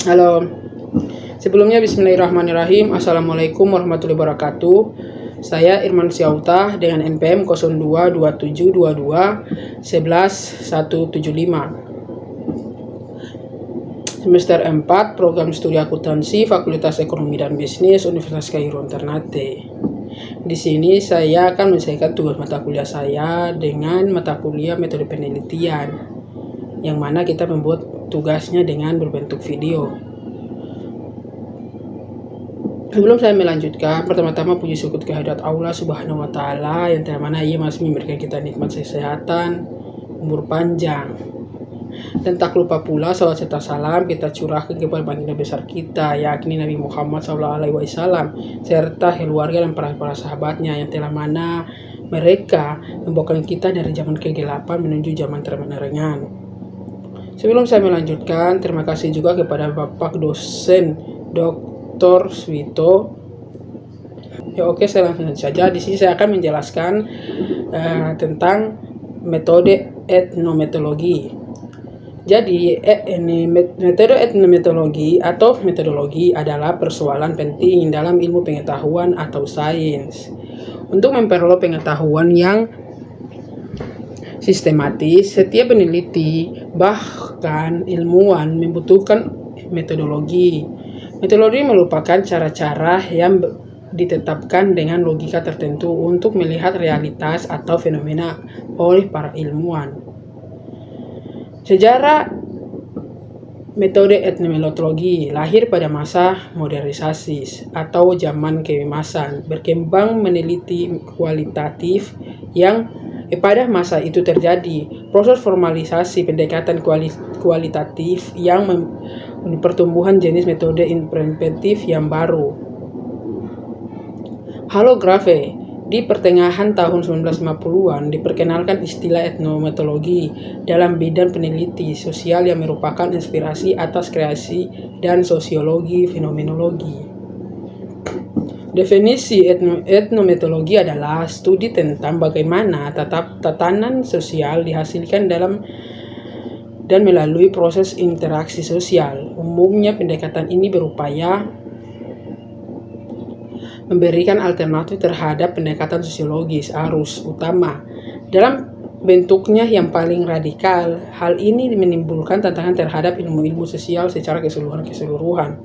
Halo, sebelumnya bismillahirrahmanirrahim. Assalamualaikum warahmatullahi wabarakatuh. Saya Irman Syauta dengan NPM 022722117175. Semester 4, Program Studi Akuntansi, Fakultas Ekonomi dan Bisnis, Universitas Kairo Ternate. Di sini saya akan menyelesaikan tugas mata kuliah saya dengan mata kuliah metode penelitian, yang mana kita membuat tugasnya dengan berbentuk video. Sebelum saya melanjutkan, pertama-tama puji syukur kehadirat Allah Subhanahu wa Ta'ala, yang mana Ia masih memberikan kita nikmat kesehatan, umur panjang. Dan tak lupa pula salawat serta salam kita curahkan kepada baginda besar kita, yakni Nabi Muhammad SAW, serta keluarga dan para sahabatnya yang telah mana mereka membawakan kita dari zaman kegelapan menuju zaman terang. Sebelum saya melanjutkan, terima kasih juga kepada Bapak dosen Dr. Swito. Ya oke, saya langsung saja. Di sini saya akan menjelaskan tentang metode etnometodologi. Jadi, metode etnometodologi atau metodologi adalah persoalan penting dalam ilmu pengetahuan atau sains. Untuk memperoleh pengetahuan yang sistematis, setiap peneliti bahkan ilmuwan membutuhkan metodologi. Metodologi merupakan cara-cara yang ditetapkan dengan logika tertentu untuk melihat realitas atau fenomena oleh para ilmuwan. Sejarah metode etnometodologi lahir pada masa modernisasi atau zaman keemasan, berkembang meneliti kualitatif yang pada masa itu terjadi proses formalisasi pendekatan kualitatif yang pertumbuhan jenis metode interpretif yang baru. Holografe di pertengahan tahun 1950-an diperkenalkan istilah etnometodologi dalam bidang peneliti sosial yang merupakan inspirasi atas kreasi dan sosiologi fenomenologi. Definisi etnometodologi adalah studi tentang bagaimana tatanan sosial dihasilkan dalam dan melalui proses interaksi sosial. Umumnya pendekatan ini berupaya memberikan alternatif terhadap pendekatan sosiologis arus utama. Dalam bentuknya yang paling radikal, hal ini menimbulkan tantangan terhadap ilmu-ilmu sosial secara keseluruhan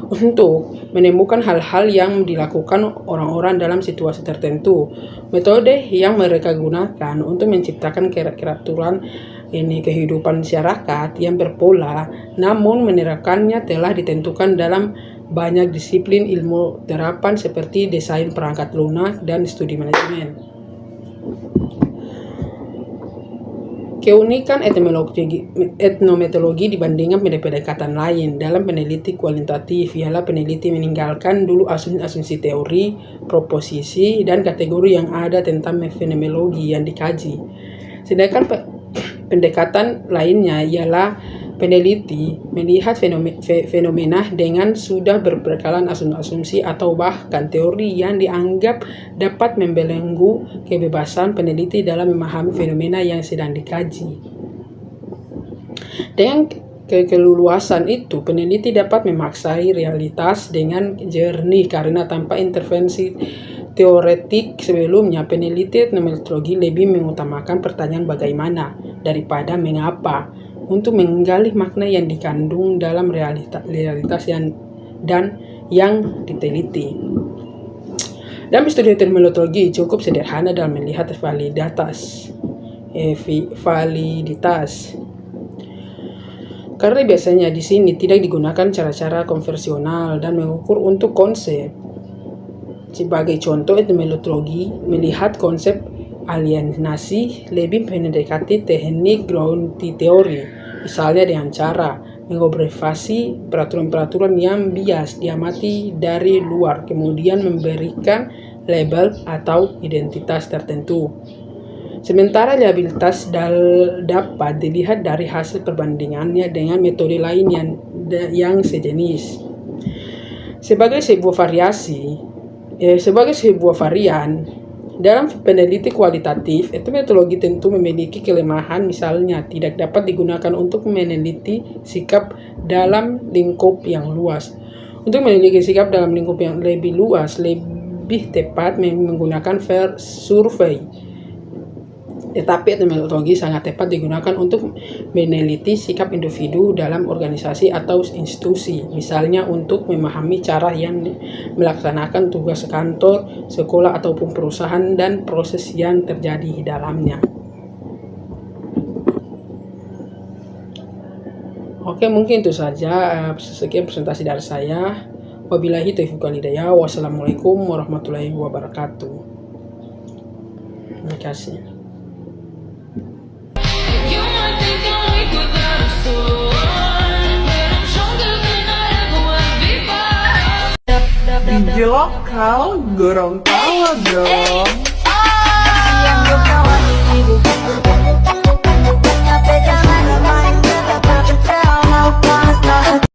untuk menemukan hal-hal yang dilakukan orang-orang dalam situasi tertentu. Metode yang mereka gunakan untuk menciptakan keraturan kehidupan masyarakat yang berpola, namun menerapkannya telah ditentukan dalam banyak disiplin ilmu terapan seperti desain perangkat lunak dan studi manajemen. Keunikan etnometodologi dibandingkan pendekatan lain dalam peneliti kualitatif ialah peneliti meninggalkan dulu asumsi teori, proposisi, dan kategori yang ada tentang fenomenologi yang dikaji. Sedangkan pendekatan lainnya ialah peneliti melihat fenomena dengan sudah berbekalan asumsi atau bahkan teori yang dianggap dapat membelenggu kebebasan peneliti dalam memahami fenomena yang sedang dikaji. Dengan keleluasan itu, peneliti dapat memaksai realitas dengan jernih karena tanpa intervensi teoretik sebelumnya. Peneliti etnometodologi lebih mengutamakan pertanyaan bagaimana daripada mengapa untuk menggali makna yang dikandung dalam realitas yang diteliti. Dalam studi etnometodologi cukup sederhana dalam melihat validitas. Karena biasanya di sini tidak digunakan cara-cara konvensional dan mengukur untuk konsep. Sebagai contoh, etnometodologi melihat konsep alienasi lebih mendekati teknik ground teori, misalnya dengan cara mengobservasi peraturan-peraturan yang bias diamati dari luar, kemudian memberikan label atau identitas tertentu. Sementara reliabilitas dapat dilihat dari hasil perbandingannya dengan metode lain yang sejenis. Sebagai sebuah varian, Dalam peneliti kualitatif, etimologi tentu memiliki kelemahan, misalnya tidak dapat digunakan untuk meneliti sikap dalam lingkup yang luas. Untuk meneliti sikap dalam lingkup yang lebih luas, lebih tepat menggunakan survei. Tetapi etimologi sangat tepat digunakan untuk meneliti sikap individu dalam organisasi atau institusi, misalnya untuk memahami cara yang melaksanakan tugas kantor, sekolah, ataupun perusahaan dan proses yang terjadi di dalamnya. Oke, mungkin itu saja sekian presentasi dari saya. Wabillahi taufiq wal hidayah. Wassalamualaikum warahmatullahi wabarakatuh. Terima kasih. Di lokal Gorontalo dong.